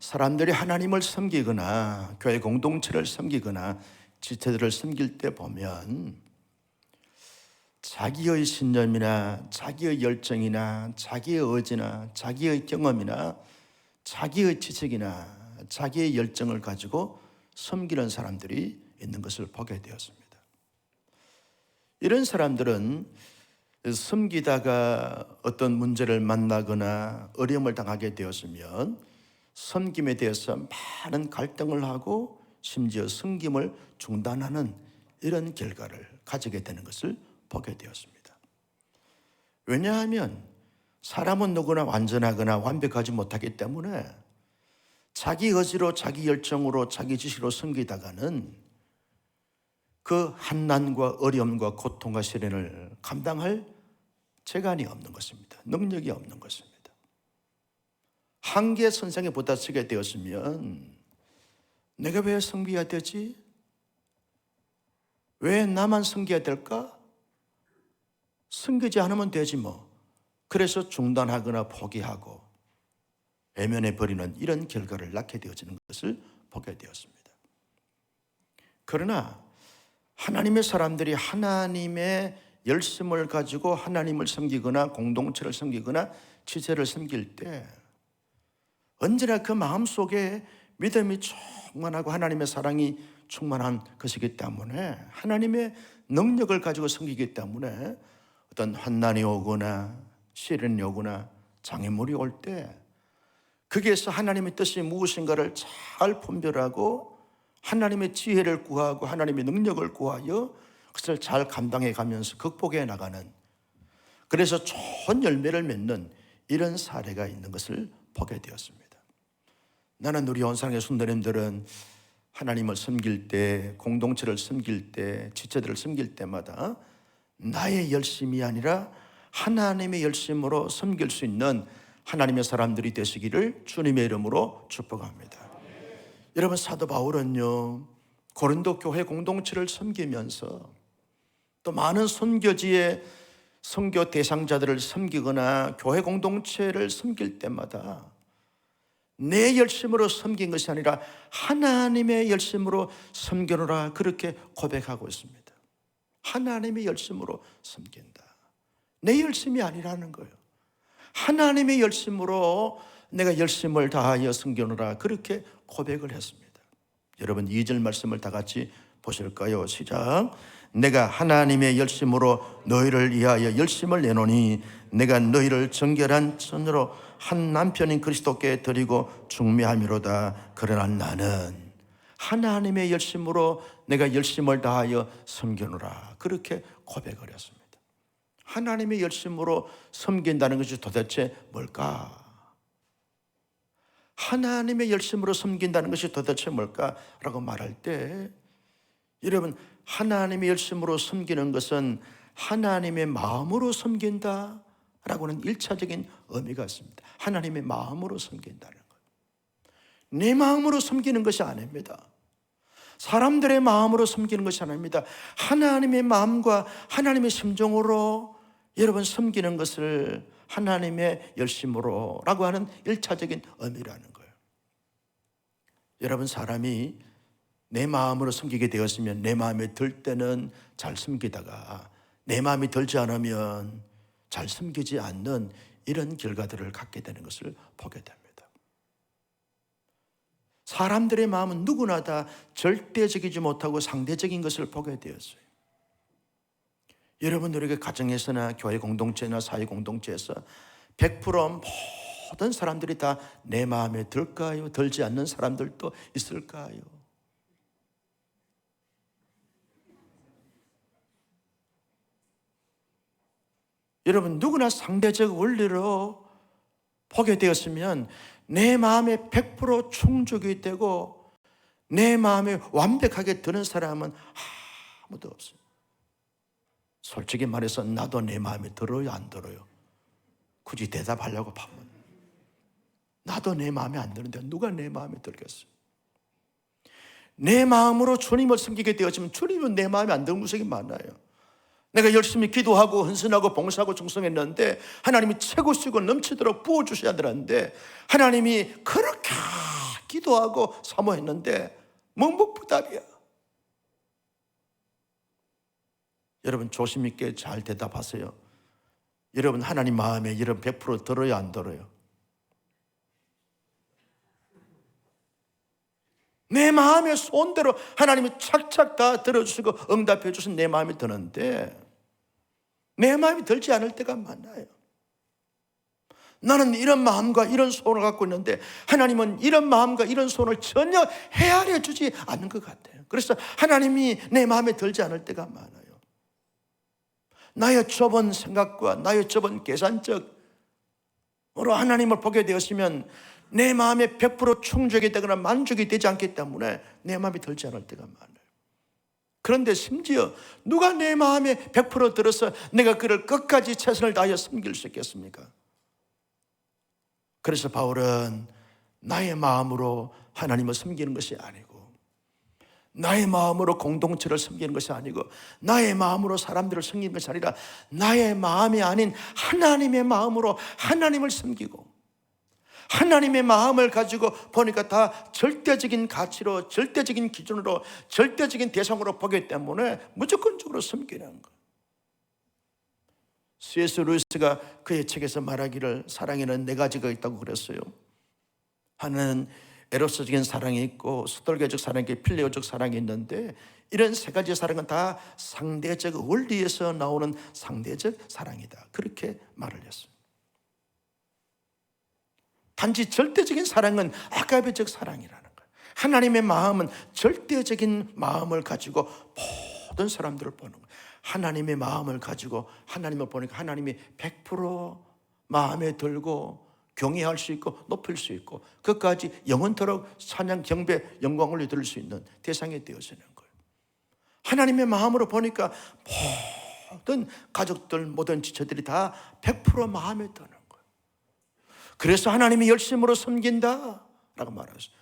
사람들이 하나님을 섬기거나 교회 공동체를 섬기거나 지체들을 섬길 때 보면 자기의 신념이나 자기의 열정이나 자기의 의지나 자기의 경험이나 자기의 지식이나 자기의 열정을 가지고 섬기는 사람들이 있는 것을 보게 되었습니다. 이런 사람들은 섬기다가 어떤 문제를 만나거나 어려움을 당하게 되었으면 섬김에 대해서 많은 갈등을 하고 심지어 섬김을 중단하는 이런 결과를 가지게 되는 것을 보게 되었습니다. 왜냐하면 사람은 누구나 완전하거나 완벽하지 못하기 때문에 자기 의지로 자기 열정으로 자기 지식으로 섬기다가는 그 한난과 어려움과 고통과 시련을 감당할 재간이 없는 것입니다. 능력이 없는 것입니다. 한계 선상에 부딪히게 되었으면 내가 왜 섬겨야 되지? 왜 나만 섬겨야 될까? 섬기지 않으면 되지 뭐. 그래서 중단하거나 포기하고 외면해 버리는 이런 결과를 낳게 되어지는 것을 보게 되었습니다. 그러나 하나님의 사람들이 하나님의 열심을 가지고 하나님을 섬기거나 공동체를 섬기거나 지체를 섬길 때 언제나 그 마음속에 믿음이 충만하고 하나님의 사랑이 충만한 것이기 때문에 하나님의 능력을 가지고 섬기기 때문에 어떤 환난이 오거나 시련이 오거나 장애물이 올 때 거기에서 하나님의 뜻이 무엇인가를 잘 분별하고 하나님의 지혜를 구하고 하나님의 능력을 구하여 그것을 잘 감당해 가면서 극복해 나가는, 그래서 좋은 열매를 맺는 이런 사례가 있는 것을 보게 되었습니다. 나는 우리 온상의 성도님들은 하나님을 섬길 때, 공동체를 섬길 때, 지체들을 섬길 때마다 나의 열심이 아니라 하나님의 열심으로 섬길 수 있는 하나님의 사람들이 되시기를 주님의 이름으로 축복합니다. 여러분, 사도 바울은요, 고린도 교회 공동체를 섬기면서 또 많은 선교지의 선교 대상자들을 섬기거나 교회 공동체를 섬길 때마다 내 열심으로 섬긴 것이 아니라 하나님의 열심으로 섬겨노라, 그렇게 고백하고 있습니다. 하나님의 열심으로 섬긴다. 내 열심이 아니라는 거예요. 하나님의 열심으로 내가 열심을 다하여 섬겨노라, 그렇게 고백을 했습니다. 여러분, 2절 말씀을 다 같이 보실까요? 시작. 내가 하나님의 열심으로 너희를 위하여 열심을 내노니 내가 너희를 정결한 천으로 한 남편인 그리스도께 드리고 중매함이로다. 그러나 나는 하나님의 열심으로 내가 열심을 다하여 섬겨노라, 그렇게 고백을 했습니다. 하나님의 열심으로 섬긴다는 것이 도대체 뭘까? 하나님의 열심으로 섬긴다는 것이 도대체 뭘까라고 말할 때, 여러분, 하나님의 열심으로 섬기는 것은 하나님의 마음으로 섬긴다라고는 1차적인 의미가 있습니다. 하나님의 마음으로 섬긴다는 것. 내 마음으로 섬기는 것이 아닙니다. 사람들의 마음으로 섬기는 것이 아닙니다. 하나님의 마음과 하나님의 심정으로 여러분 섬기는 것을 하나님의 열심으로 라고 하는 1차적인 의미라는 거예요. 여러분, 사람이 내 마음으로 섬기게 되었으면 내 마음에 들 때는 잘 섬기다가 내 마음이 들지 않으면 잘 섬기지 않는 이런 결과들을 갖게 되는 것을 보게 됩니다. 사람들의 마음은 누구나 다 절대적이지 못하고 상대적인 것을 보게 되었어요. 여러분, 우리가 가정에서나 교회 공동체나 사회 공동체에서 100% 모든 사람들이 다 내 마음에 들까요? 들지 않는 사람들도 있을까요? 여러분, 누구나 상대적 원리로 보게 되었으면 내 마음에 100% 충족이 되고 내 마음에 완벽하게 드는 사람은 아무도 없어요. 솔직히 말해서 나도 내 마음에 들어요, 안 들어요? 굳이 대답하려고 하면 나도 내 마음에 안 드는데 누가 내 마음에 들겠어요? 내 마음으로 주님을 섬기게 되었지만 주님은 내 마음에 안 드는 구석이 많아요. 내가 열심히 기도하고 헌신하고 봉사하고 충성했는데 하나님이 채고 쓰고 넘치도록 부어주셔야 되는데 하나님이 그렇게 기도하고 사모했는데 묵묵부답이야. 여러분 조심 있게 잘 대답하세요. 여러분 하나님 마음에 이런 100% 들어요, 안 들어요? 내 마음의 소원대로 하나님이 착착 다 들어주시고 응답해 주신 내 마음이 드는데 내 마음이 들지 않을 때가 많아요. 나는 이런 마음과 이런 소원을 갖고 있는데 하나님은 이런 마음과 이런 소원을 전혀 헤아려 주지 않는 것 같아요. 그래서 하나님이 내 마음에 들지 않을 때가 많아요. 나의 좁은 생각과 나의 좁은 계산적으로 하나님을 보게 되었으면 내 마음에 100% 충족이 되거나 만족이 되지 않기 때문에 내 마음이 들지 않을 때가 많아요. 그런데 심지어 누가 내 마음에 100% 들어서 내가 그를 끝까지 최선을 다하여 섬길 수 있겠습니까? 그래서 바울은 나의 마음으로 하나님을 섬기는 것이 아니고, 나의 마음으로 공동체를 섬기는 것이 아니고, 나의 마음으로 사람들을 섬기는 것이 아니라 나의 마음이 아닌 하나님의 마음으로 하나님을 섬기고, 하나님의 마음을 가지고 보니까 다 절대적인 가치로, 절대적인 기준으로, 절대적인 대상으로 보기 때문에 무조건적으로 섬기는 거예요. C.S. 루이스가 그의 책에서 말하기를 사랑에는 네 가지가 있다고 그랬어요. 하나는 에로스적인 사랑이 있고, 수돌교적 사랑이 있고, 필레오적 사랑이 있는데, 이런 세 가지 사랑은 다 상대적 원리에서 나오는 상대적 사랑이다, 그렇게 말을 했어요. 단지 절대적인 사랑은 아가페적 사랑이라는 거예요. 하나님의 마음은 절대적인 마음을 가지고 모든 사람들을 보는 거예요. 하나님의 마음을 가지고 하나님을 보니까 하나님이 100% 마음에 들고 경외할 수 있고 높일 수 있고 그것까지 영원토록 찬양, 경배, 영광을 드릴 수 있는 대상이 되어지는 거예요. 하나님의 마음으로 보니까 모든 가족들, 모든 지체들이 다 100% 마음에 드는 거예요. 그래서 하나님이 열심으로 섬긴다 라고 말했어요.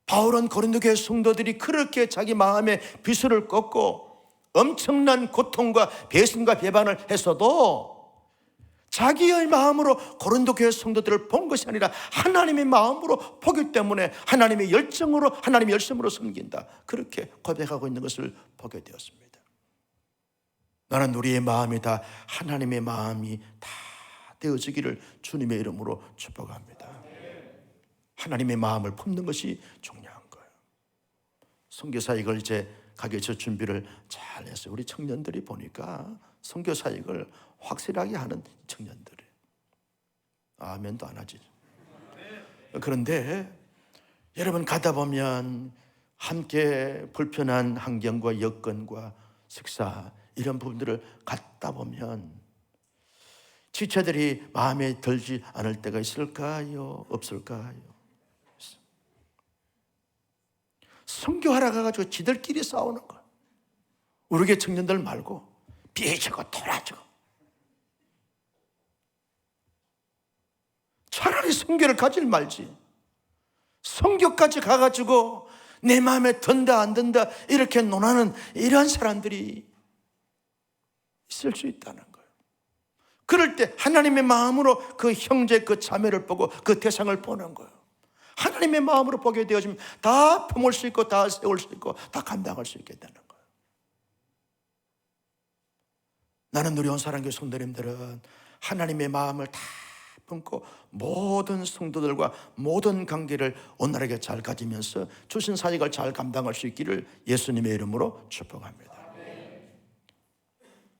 바울은 고린도 교회 성도들이 그렇게 자기 마음에 비수를 꺾고 엄청난 고통과 배신과 배반을 했어도 자기의 마음으로 고린도 교회 성도들을 본 것이 아니라 하나님의 마음으로 보기 때문에 하나님의 열정으로, 하나님의 열심으로 섬긴다, 그렇게 고백하고 있는 것을 보게 되었습니다. 나는 우리의 마음이 다 하나님의 마음이 다 되어지기를 주님의 이름으로 축복합니다. 하나님의 마음을 품는 것이 중요한 거예요. 선교사역을 이제 가기 위해서 준비를 잘 했어요. 우리 청년들이 보니까 선교사역을 확실하게 하는 청년들이에요. 아멘도 안 하지. 그런데 여러분 가다 보면 함께 불편한 환경과 여건과 식사 이런 부분들을 갖다 보면 지체들이 마음에 들지 않을 때가 있을까요? 없을까요? 선교하러 가가지고 지들끼리 싸우는 거야. 우리 교회 청년들 말고 삐지고 돌아지고. 차라리 선교를 가질 말지. 선교까지 가가지고 내 마음에 든다 안 든다 이렇게 논하는 이런 사람들이 있을 수 있다는 거예요. 그럴 때 하나님의 마음으로 그 형제, 그 자매를 보고 그 대상을 보는 거예요. 하나님의 마음으로 보게 되어지면 다 품을 수 있고 다 세울 수 있고 다 감당할 수 있게 되는 거예요. 나는 우리 온사랑교회 성도님들은 하나님의 마음을 다 품고 모든 성도들과 모든 관계를 온전하게 잘 가지면서 주신 사역을 잘 감당할 수 있기를 예수님의 이름으로 축복합니다.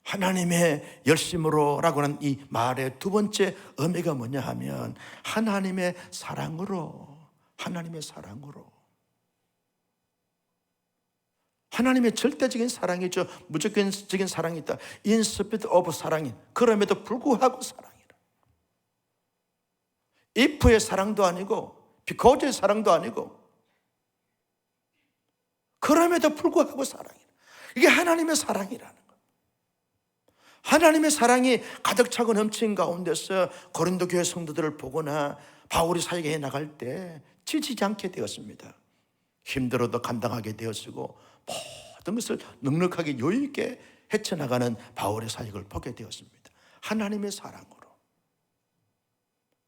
하나님의 열심으로 라고 하는 이 말의 두 번째 의미가 뭐냐 하면 하나님의 사랑으로, 하나님의 사랑으로. 하나님의 절대적인 사랑이죠. 무조건적인 사랑이 있다. In spirit of 사랑이. 그럼에도 불구하고 사랑이라. if의 사랑도 아니고 because의 사랑도 아니고 그럼에도 불구하고 사랑이라. 이게 하나님의 사랑이라는 거예요. 하나님의 사랑이 가득 차고 넘친 가운데서 고린도 교회 성도들을 보거나 바울이 사역에 나갈 때 지치지 않게 되었습니다. 힘들어도 감당하게 되었고 모든 것을 넉넉하게 여유 있게 헤쳐나가는 바울의 사역을 보게 되었습니다. 하나님의 사랑으로.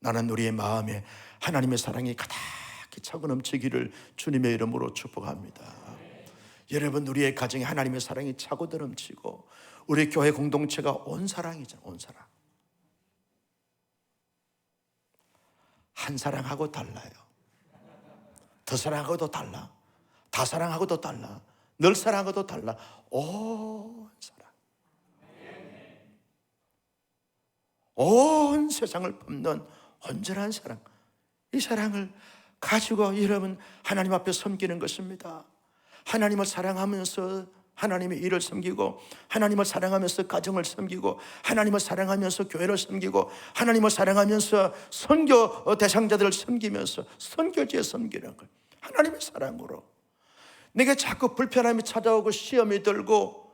나는 우리의 마음에 하나님의 사랑이 가득 차고 넘치기를 주님의 이름으로 축복합니다. 여러분, 우리의 가정에 하나님의 사랑이 차고 넘치고 우리 교회 공동체가 온 사랑이죠. 온 사랑. 한 사랑하고 달라요. 더 사랑하고도 달라. 다 사랑하고도 달라. 늘 사랑하고도 달라. 온 사랑. 온 세상을 품는 온전한 사랑. 이 사랑을 가지고 여러분 하나님 앞에 섬기는 것입니다. 하나님을 사랑하면서 하나님의 일을 섬기고, 하나님을 사랑하면서 가정을 섬기고, 하나님을 사랑하면서 교회를 섬기고, 하나님을 사랑하면서 선교 대상자들을 섬기면서 선교지에 섬기는 것. 하나님의 사랑으로. 내게 자꾸 불편함이 찾아오고 시험이 들고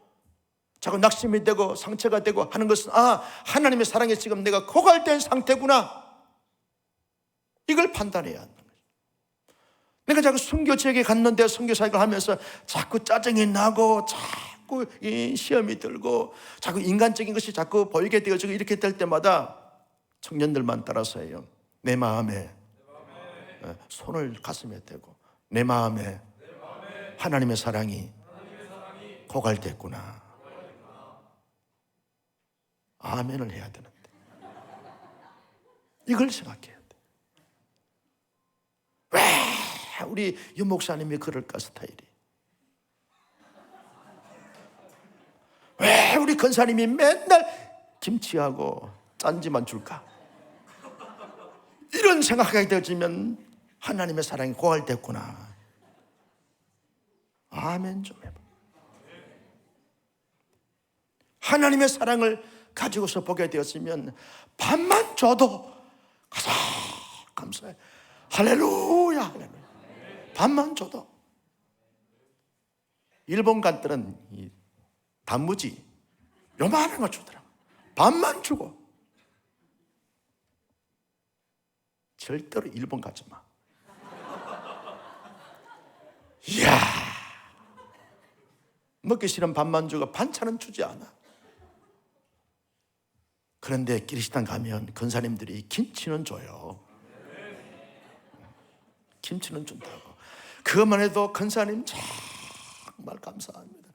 자꾸 낙심이 되고 상처가 되고 하는 것은 하나님의 사랑에 지금 내가 고갈된 상태구나, 이걸 판단해야 한다. 내가 자꾸 선교 지역에 갔는데 선교 사역을 하면서 자꾸 짜증이 나고 자꾸 시험이 들고 자꾸 인간적인 것이 자꾸 보이게 되어지고 이렇게 될 때마다 청년들만 따라서 해요. 내 마음에 손을 가슴에 대고 내 마음에 하나님의 사랑이 고갈됐구나. 아멘을 해야 되는데 이걸 생각해야 돼. 왜 우리 유 목사님이 그럴까, 스타일이? 왜 우리 권사님이 맨날 김치하고 짠지만 줄까? 이런 생각하게 되어지면 하나님의 사랑이 고갈됐구나. 아멘 좀 해봐. 하나님의 사랑을 가지고서 보게 되었으면 밥만 줘도 가자 감사해. 할렐루야, 할렐루야. 밥만 줘도. 일본 간들은 이 단무지 요만한 거 주더라. 밥만 주고. 절대로 일본 가지 마. 이야, 먹기 싫은 밥만 주고 반찬은 주지 않아. 그런데 기리시당 가면 권사님들이 김치는 줘요. 김치는 준다고. 그것만 해도 권사님 정말 감사합니다.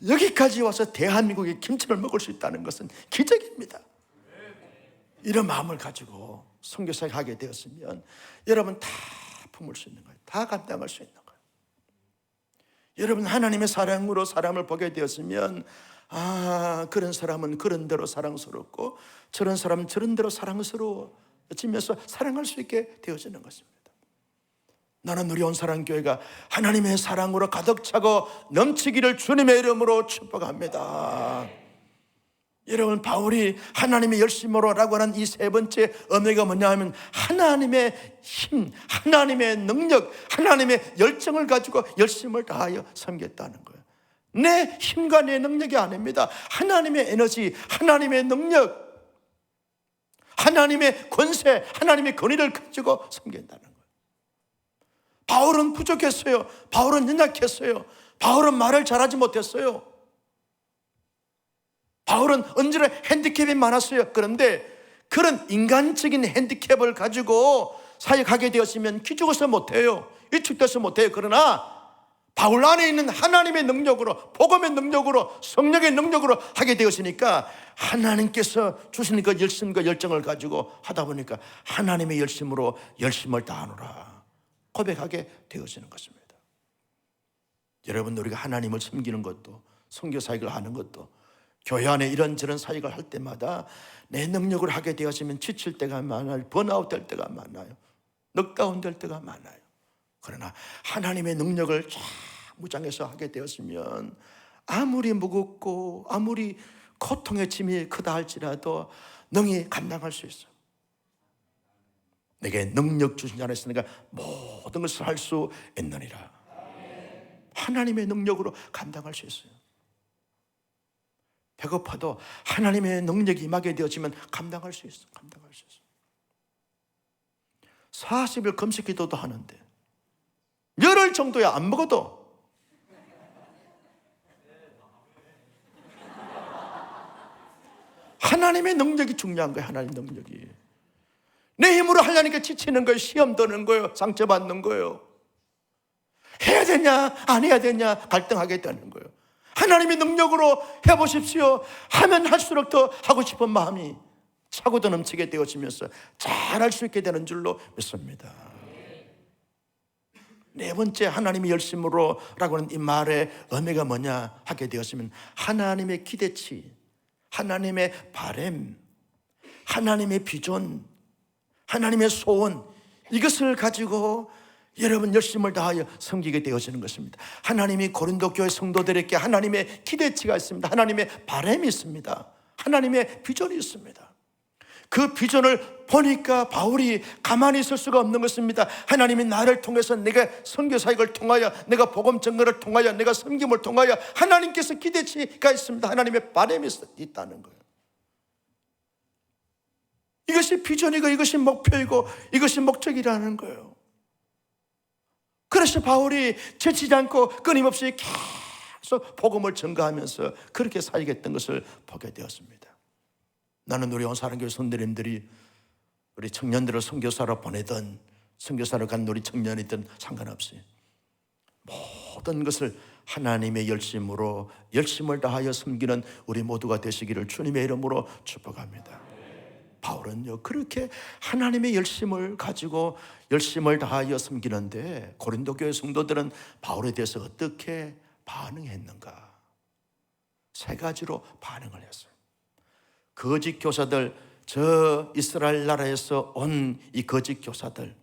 여기까지 와서 대한민국에 김치를 먹을 수 있다는 것은 기적입니다. 이런 마음을 가지고 선교사역 하게 되었으면 여러분 다 품을 수 있는 거예요. 다 감당할 수 있는 거예요. 여러분 하나님의 사랑으로 사람을 보게 되었으면 그런 사람은 그런 대로 사랑스럽고 저런 사람은 저런 대로 사랑스러워지면서 사랑할 수 있게 되어지는 것입니다. 나는 우리 온사랑교회가 하나님의 사랑으로 가득 차고 넘치기를 주님의 이름으로 축복합니다. 여러분, 바울이 하나님의 열심으로 라고 하는 이 세 번째 의미가 뭐냐 하면 하나님의 힘, 하나님의 능력, 하나님의 열정을 가지고 열심을 다하여 섬겼다는 거예요. 내 힘과 내 능력이 아닙니다. 하나님의 에너지, 하나님의 능력, 하나님의 권세, 하나님의 권위를 가지고 섬긴다는 거예요. 바울은 부족했어요. 바울은 연약했어요. 바울은 말을 잘하지 못했어요. 바울은 언제나 핸디캡이 많았어요. 그런데 그런 인간적인 핸디캡을 가지고 사역하게 되었으면 기죽어서 못해요. 위축돼서 못해요. 그러나 바울 안에 있는 하나님의 능력으로, 복음의 능력으로, 성령의 능력으로 하게 되었으니까 하나님께서 주시는 그 열심과 열정을 가지고 하다 보니까 하나님의 열심으로 열심을 다하노라 고백하게 되어지는 것입니다. 여러분, 우리가 하나님을 섬기는 것도, 선교 사역을 하는 것도, 교회 안에 이런저런 사역을 할 때마다 내 능력을 하게 되었으면 지칠 때가 많아요. 번아웃 될 때가 많아요. 넉다운 될 때가 많아요. 그러나 하나님의 능력을 쫙 무장해서 하게 되었으면 아무리 무겁고 아무리 고통의 짐이 크다 할지라도 능히 감당할 수 있어요. 내게 능력 주신 자 안에 있으니까 모든 것을 할 수 있느니라. 하나님의 능력으로 감당할 수 있어요. 배고파도 하나님의 능력이 임하게 되어지면 감당할 수 있어요. 감당할 수 있어요. 40일 금식 기도도 하는데 열흘 정도야 안 먹어도 하나님의 능력이 중요한 거예요. 하나님의 능력이. 내 힘으로 하려니까 지치는 거예요. 시험 드는 거예요. 상처받는 거예요. 해야 되냐 안 해야 되냐 갈등하게 되는 거예요. 하나님의 능력으로 해보십시오. 하면 할수록 더 하고 싶은 마음이 차고도 넘치게 되어지면서 잘할 수 있게 되는 줄로 믿습니다. 네 번째, 하나님의 열심으로 라고 하는 이 말의 의미가 뭐냐 하게 되었으면, 하나님의 기대치, 하나님의 바램, 하나님의 비전, 하나님의 소원, 이것을 가지고 여러분 열심을 다하여 섬기게 되어지는 것입니다. 하나님이 고린도 교회 성도들에게 하나님의 기대치가 있습니다. 하나님의 바람이 있습니다. 하나님의 비전이 있습니다. 그 비전을 보니까 바울이 가만히 있을 수가 없는 것입니다. 하나님이 나를 통해서, 내가 선교 사역을 통하여, 내가 복음 전거를 통하여, 내가 섬김을 통하여 하나님께서 기대치가 있습니다. 하나님의 바람이 있다는 거예요. 이것이 비전이고 이것이 목표이고 이것이 목적이라는 거예요. 그래서 바울이 지치지 않고 끊임없이 계속 복음을 전가하면서 그렇게 사역했던 것을 보게 되었습니다. 나는 우리 온사랑교회 선대님들이 우리 청년들을 선교사로 보내든 선교사로 간 우리 청년이든 상관없이 모든 것을 하나님의 열심으로 열심을 다하여 섬기는 우리 모두가 되시기를 주님의 이름으로 축복합니다. 바울은요, 그렇게 하나님의 열심을 가지고 열심을 다하여 섬기는데 고린도 교회 성도들은 바울에 대해서 어떻게 반응했는가? 세 가지로 반응을 했어요. 거짓 교사들, 저 이스라엘 나라에서 온 이 거짓 교사들,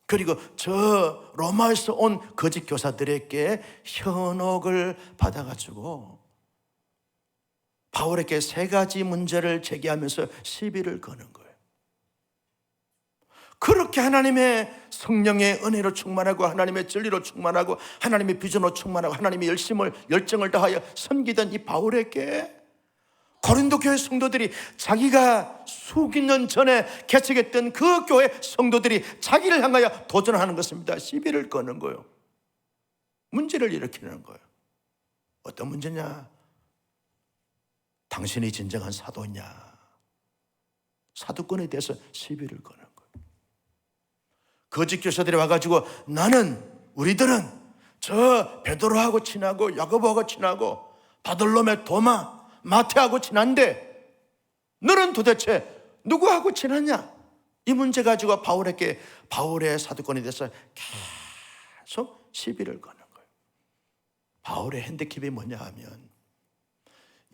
그리고 저 로마에서 온 거짓 교사들에게 현혹을 받아가지고 바울에게 세 가지 문제를 제기하면서 시비를 거는 거예요. 그렇게 하나님의 성령의 은혜로 충만하고 하나님의 진리로 충만하고 하나님의 비전으로 충만하고 하나님의 열정을 다하여 섬기던 이 바울에게 고린도 교회 성도들이, 자기가 수십 년 전에 개척했던 그 교회 성도들이 자기를 향하여 도전하는 것입니다. 시비를 거는 거예요. 문제를 일으키는 거예요. 어떤 문제냐? 당신이 진정한 사도냐? 사도권에 대해서 시비를 거는 거예요. 거짓 교사들이 와가지고, 우리들은 저 베드로하고 친하고 야고보하고 친하고 바돌로메, 도마, 마태하고 친한데 너는 도대체 누구하고 친하냐? 이 문제 가지고 바울의 사도권에 대해서 계속 시비를 거는 거예요. 바울의 핸디캡이 뭐냐 하면,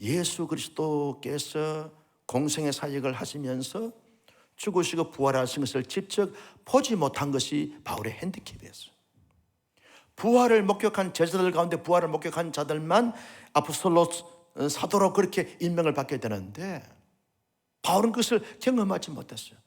예수 그리스도께서 공생의 사역을 하시면서 죽으시고 부활하신 것을 직접 보지 못한 것이 바울의 핸디캡이었어요. 부활을 목격한 제자들 가운데 부활을 목격한 자들만 아포스톨로 사도로 그렇게 임명을 받게 되는데 바울은 그것을 경험하지 못했어요.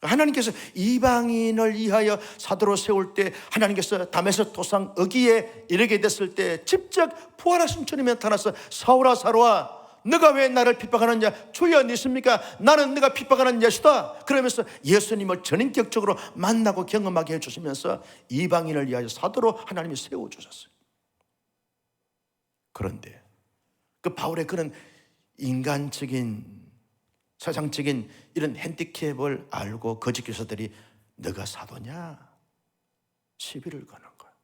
하나님께서 이방인을 위하여 사도로 세울 때, 하나님께서 다메섹 도상 어기에 이르게 됐을 때 직접 부활하신 주님이 나타나서, 사울아 사울아 너가 왜 나를 핍박하느냐? 주여 믿습니까? 나는 네가 핍박하는 예수다. 그러면서 예수님을 전인격적으로 만나고 경험하게 해주시면서 이방인을 위하여 사도로 하나님이 세워주셨어요. 그런데 그 바울의 그런 인간적인, 세상적인 이런 핸디캡을 알고 거짓 교사들이 너가 사도냐? 시비를 거는 거예요.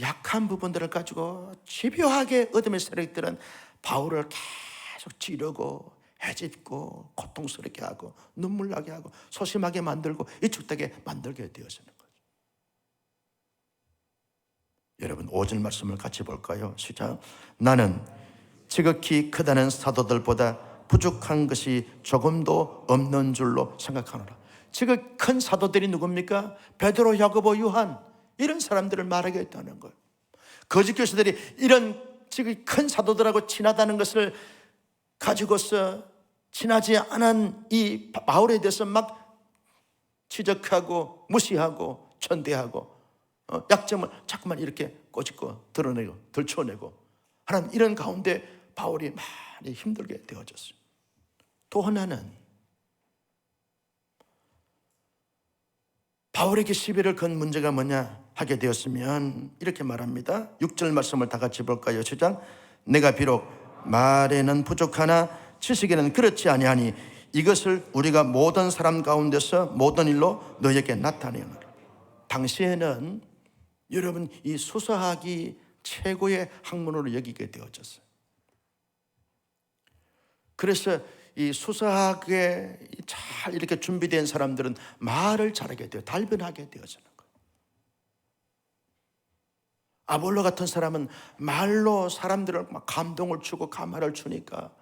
약한 부분들을 가지고 집요하게 어둠의 세력들은 바울을 계속 찌르고 해집고 고통스럽게 하고 눈물 나게 하고 소심하게 만들고 이축되게 만들게 되어지는 거죠. 여러분 5절 말씀을 같이 볼까요? 시작. 나는 지극히 크다는 사도들보다 부족한 것이 조금도 없는 줄로 생각하노라. 지극히 큰 사도들이 누굽니까? 베드로, 야고보, 요한, 이런 사람들을 말하게 했다는 거예요. 거짓 교사들이 이런 지극히 큰 사도들하고 친하다는 것을 가지고서 친하지 않은 이 바울에 대해서 막 지적하고 무시하고 천대하고 약점을 자꾸만 이렇게 꼬집고 드러내고 들춰내고 하는 이런 가운데 바울이 많이 힘들게 되어졌어요. 또 하나는 바울에게 시비를 건 문제가 뭐냐 하게 되었으면 이렇게 말합니다. 6절 말씀을 다 같이 볼까요? 시작. 내가 비록 말에는 부족하나 지식에는 그렇지 아니하니 이것을 우리가 모든 사람 가운데서 모든 일로 너에게 나타내는. 당시에는 여러분 이 수사학이 최고의 학문으로 여기게 되어졌어요. 그래서 이 수사학에 잘 이렇게 준비된 사람들은 말을 잘하게 돼요. 달변하게 되어지는 거예요. 아볼로 같은 사람은 말로 사람들을 막 감동을 주고 감화를 주니까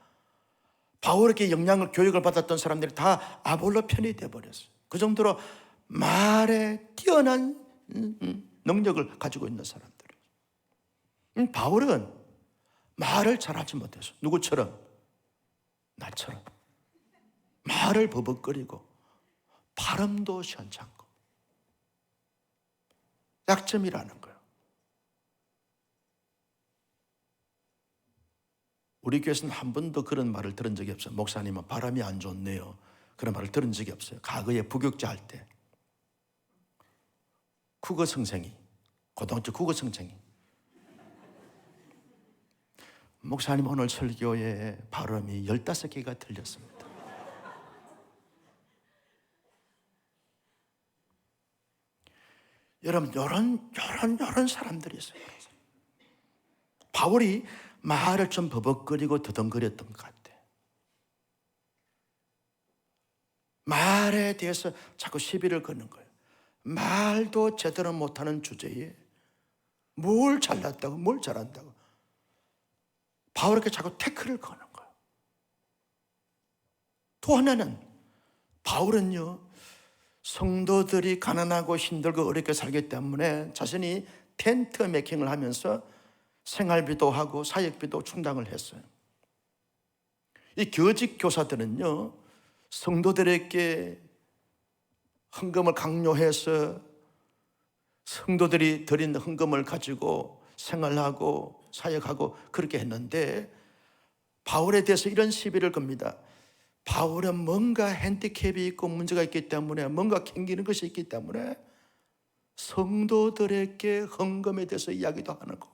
바울에게 영향을 교육을 받았던 사람들이 다 아볼로 편이 되어버렸어요. 그 정도로 말에 뛰어난 능력을 가지고 있는 사람들이에요. 바울은 말을 잘하지 못해서 누구처럼? 나처럼 말을 버벅거리고 발음도 시원찮고 약점이라는 거예요. 우리 교회에서는 한 번도 그런 말을 들은 적이 없어요. 목사님은 바람이 안 좋네요. 그런 말을 들은 적이 없어요. 과거에 부교육자 할 때 국어 선생이, 고등학교 국어 선생이, 목사님 오늘 설교에 발음이 15개가 틀렸습니다. 여러분 이런 사람들이 있어요. 바울이 말을 좀 버벅거리고 더듬거렸던 것 같아. 말에 대해서 자꾸 시비를 거는 거예요. 말도 제대로 못하는 주제에 뭘 잘났다고 뭘 잘한다고 바울에게 자꾸 태클을 거는 거예요. 또 하나는 바울은요, 성도들이 가난하고 힘들고 어렵게 살기 때문에 자신이 텐트 메이킹을 하면서 생활비도 하고 사역비도 충당을 했어요. 이 교직 교사들은요, 성도들에게 헌금을 강요해서 성도들이 드린 헌금을 가지고 생활하고 사역하고 그렇게 했는데 바울에 대해서 이런 시비를 겁니다. 바울은 뭔가 핸디캡이 있고 문제가 있기 때문에 뭔가 캥기는 것이 있기 때문에 성도들에게 헌금에 대해서 이야기도 안 하고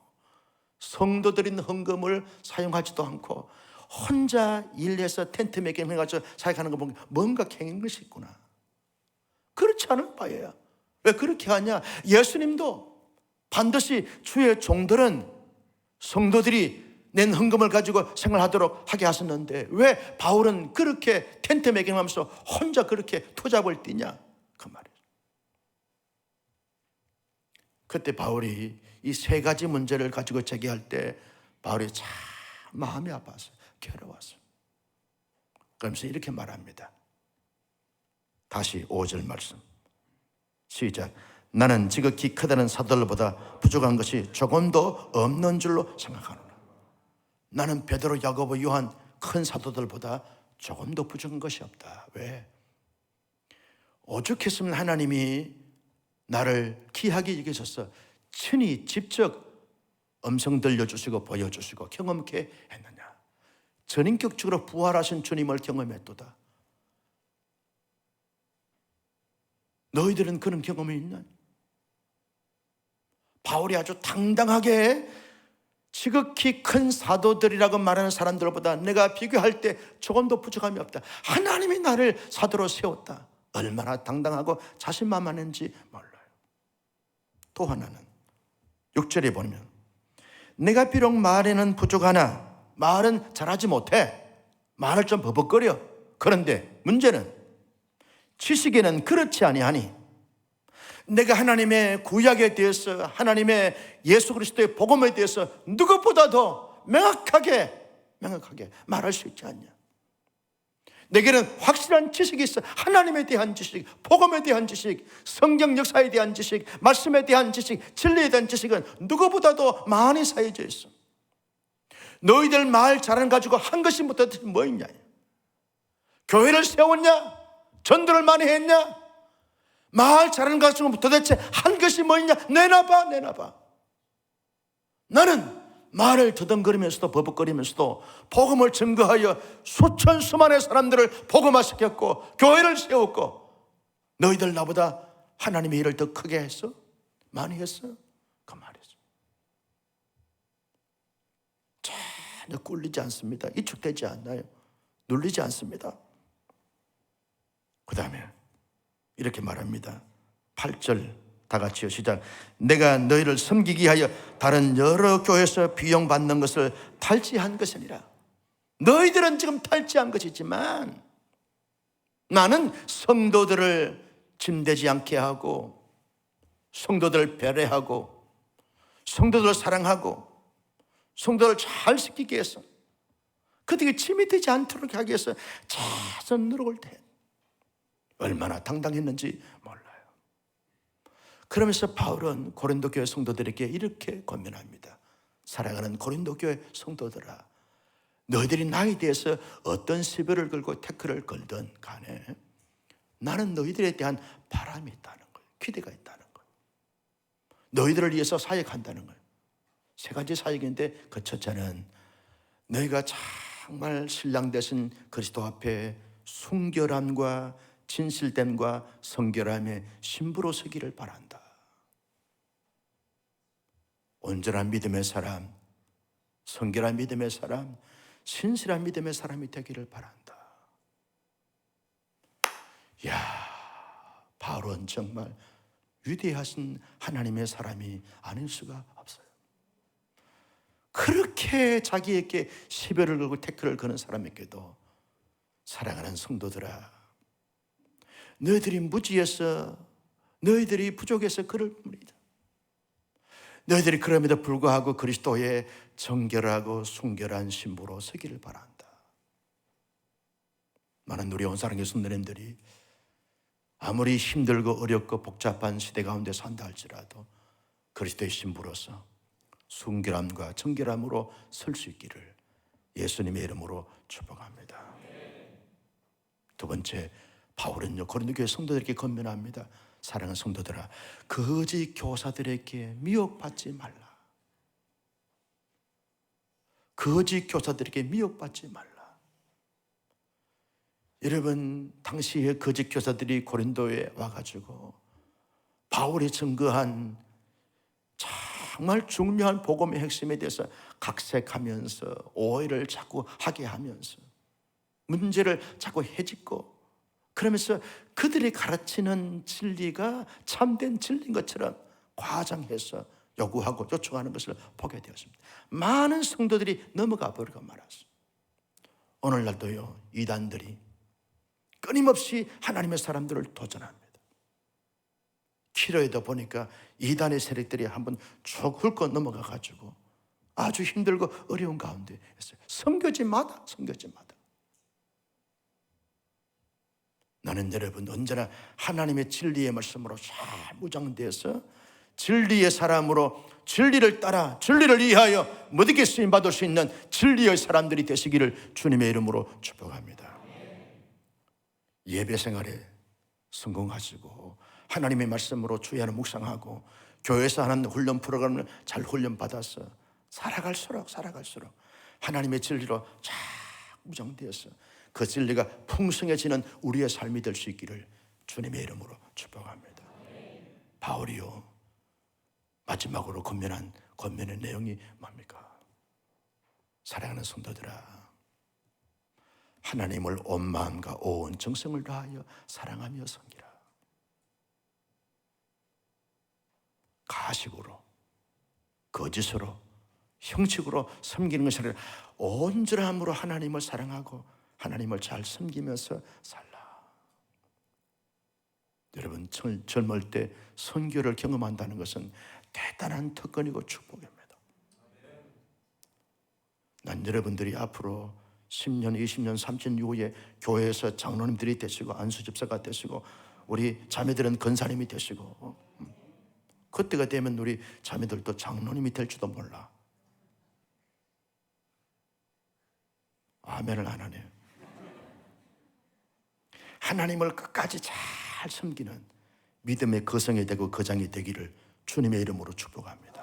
성도들이 있는 헌금을 사용하지도 않고 혼자 일해서 텐트 메이킹 해가지고 사역하는 거 보면 뭔가 캥기는 것이 있구나. 그렇지 않을 바에야. 왜 그렇게 하냐? 예수님도 반드시 주의 종들은 성도들이 낸 헌금을 가지고 생활하도록 하게 하셨는데 왜 바울은 그렇게 텐트 매김하면서 혼자 그렇게 투잡을 뛰냐? 그 말이에요. 그때 바울이 이 세 가지 문제를 가지고 제기할 때 바울이 참 마음이 아팠어요. 괴로웠어요. 그러면서 이렇게 말합니다. 다시 5절 말씀 시작. 나는 지극히 크다는 사도들보다 부족한 것이 조금도 없는 줄로 생각하노라. 나는 베드로, 야고보, 요한 큰 사도들보다 조금도 부족한 것이 없다. 왜? 오죽했으면 하나님이 나를 귀하게 여기셔서 친히 직접 음성 들려주시고 보여주시고 경험케 했느냐. 전인격적으로 부활하신 주님을 경험했도다. 너희들은 그런 경험이 있냐? 바울이 아주 당당하게 지극히 큰 사도들이라고 말하는 사람들보다 내가 비교할 때 조금도 부족함이 없다. 하나님이 나를 사도로 세웠다. 얼마나 당당하고 자신만만한지 몰라요. 또 하나는 6절에 보면 내가 비록 말에는 부족하나 말은 잘하지 못해. 말을 좀 버벅거려. 그런데 문제는 지식에는 그렇지 아니하니 내가 하나님의 구약에 대해서 하나님의 예수 그리스도의 복음에 대해서 누구보다도 명확하게 말할 수 있지 않냐. 내게는 확실한 지식이 있어. 하나님에 대한 지식, 복음에 대한 지식, 성경 역사에 대한 지식, 말씀에 대한 지식, 진리에 대한 지식은 누구보다도 많이 쌓여져 있어. 너희들 말 잘하는 가지고 한 것이 도대체 뭐 있냐. 교회를 세웠냐? 전도를 많이 했냐? 말 잘하는 것 가지고 도대체 한 것이 뭐 있냐? 내놔봐. 나는 말을 더듬거리면서도 버벅거리면서도 복음을 증거하여 수천 수만의 사람들을 복음화시켰고 교회를 세웠고 너희들 나보다 하나님의 일을 더 크게 했어? 많이 했어? 그 말이죠. 전혀 꿀리지 않습니다. 이축되지 않나요? 눌리지 않습니다. 그 다음에 이렇게 말합니다. 8절 다 같이요, 시작. 내가 너희를 섬기기 위하여 다른 여러 교회에서 비용 받는 것을 탈취한 것이니라. 너희들은 지금 탈취한 것이지만 나는 성도들을 짐되지 않게 하고, 성도들을 배려하고, 성도들을 사랑하고, 성도를 잘 지키기 위해서, 그들이 짐이 되지 않도록 하기 위해서 최선 노력을 해. 얼마나 당당했는지 몰라요. 그러면서 바울은 고린도 교회 성도들에게 이렇게 권면합니다. 사랑하는 고린도 교회 성도들아, 너희들이 나에 대해서 어떤 시비를 걸고 태클을 걸든 간에 나는 너희들에 대한 바람이 있다는 거예요. 기대가 있다는 거예요. 너희들을 위해서 사역한다는 거예요. 세 가지 사역인데 그 첫째는 너희가 정말 신랑 되신 그리스도 앞에 순결함과 진실됨과 성결함의 신부로 서기를 바란다. 온전한 믿음의 사람, 성결한 믿음의 사람, 신실한 믿음의 사람이 되기를 바란다. 이야, 바울은 정말 위대하신 하나님의 사람이 아닐 수가 없어요. 그렇게 자기에게 시비를 걸고 태클을 거는 사람에게도 사랑하는 성도들아, 너희들이 무지해서, 너희들이 부족해서 그럴 뿐이다. 너희들이 그럼에도 불구하고 그리스도의 정결하고 순결한 신부로 서기를 바란다. 많은 우리 온사랑의 성도님들이 아무리 힘들고 어렵고 복잡한 시대 가운데 산다 할지라도 그리스도의 신부로서 순결함과 정결함으로 설 수 있기를 예수님의 이름으로 축복합니다. 두 번째, 바울은요, 고린도 교회 성도들에게 권면합니다. 사랑하는 성도들아, 거짓 교사들에게 미혹받지 말라. 거짓 교사들에게 미혹받지 말라. 여러분, 당시에 거짓 교사들이 고린도에 와가지고 바울이 증거한 정말 중요한 복음의 핵심에 대해서 각색하면서 오해를 자꾸 하게 하면서 문제를 자꾸 헤집고, 그러면서 그들이 가르치는 진리가 참된 진리인 것처럼 과장해서 요구하고 요청하는 것을 보게 되었습니다. 많은 성도들이 넘어가 버리고 말았어요. 오늘날도요, 이단들이 끊임없이 하나님의 사람들을 도전합니다. 키로에도 보니까 이단의 세력들이 한번 쭉 훑고 넘어가 가지고 아주 힘들고 어려운 가운데 있어요. 섬겨지마다. 나는 여러분 언제나 하나님의 진리의 말씀으로 잘 무장돼서 진리의 사람으로 진리를 따라 진리를 이해하여 모두게 쓰임받을 수 있는 진리의 사람들이 되시기를 주님의 이름으로 축복합니다. 예배 생활에 성공하시고 하나님의 말씀으로 주야를 묵상하고 교회에서 하는 훈련 프로그램을 잘 훈련받아서 살아갈수록 하나님의 진리로 잘 무장되어서 그 진리가 풍성해지는 우리의 삶이 될 수 있기를 주님의 이름으로 축복합니다. 바울이요, 마지막으로 권면의 내용이 뭡니까? 사랑하는 성도들아, 하나님을 온 마음과 온 정성을 다하여 사랑하며 섬기라. 가식으로, 거짓으로, 형식으로 섬기는 것이 아니라 온전함으로 하나님을 사랑하고 하나님을 잘 섬기면서 살라. 여러분, 젊을 때 선교를 경험한다는 것은 대단한 특권이고 축복입니다. 난 여러분들이 앞으로 10년, 20년, 30년 이후에 교회에서 장로님들이 되시고 안수집사가 되시고 우리 자매들은 권사님이 되시고 그때가 되면 우리 자매들도 장로님이 될지도 몰라. 아멘을 안 하네요. 하나님을 끝까지 잘 섬기는 믿음의 거성이 되고 거장이 되기를 주님의 이름으로 축복합니다.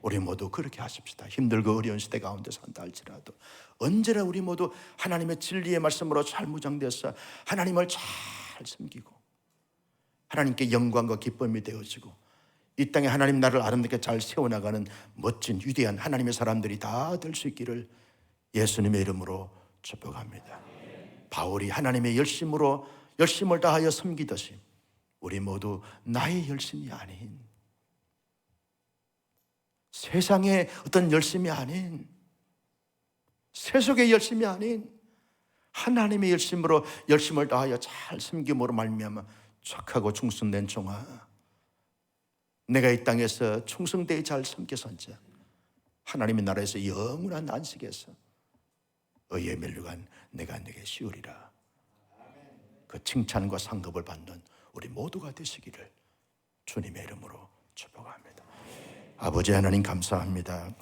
우리 모두 그렇게 하십시다. 힘들고 어려운 시대 가운데 산다 할지라도 언제나 우리 모두 하나님의 진리의 말씀으로 잘 무장되어서 하나님을 잘 섬기고 하나님께 영광과 기쁨이 되어지고 이 땅에 하나님 나라를 아름답게 잘 세워나가는 멋진 위대한 하나님의 사람들이 다 될 수 있기를 예수님의 이름으로 축복합니다. 바울이 하나님의 열심을 다하여 섬기듯이 우리 모두 나의 열심이 아닌, 세상의 어떤 열심이 아닌, 세속의 열심이 아닌 하나님의 열심을 다하여 잘 섬김으로 말미암아 착하고 충성된 종아, 내가 이 땅에서 충성되이 잘 섬겨선자 하나님의 나라에서 영원한 안식에서 의에 멸류관 내가 네게 씌우리라. 그 칭찬과 상급을 받는 우리 모두가 되시기를 주님의 이름으로 축복합니다. 아버지 하나님 감사합니다.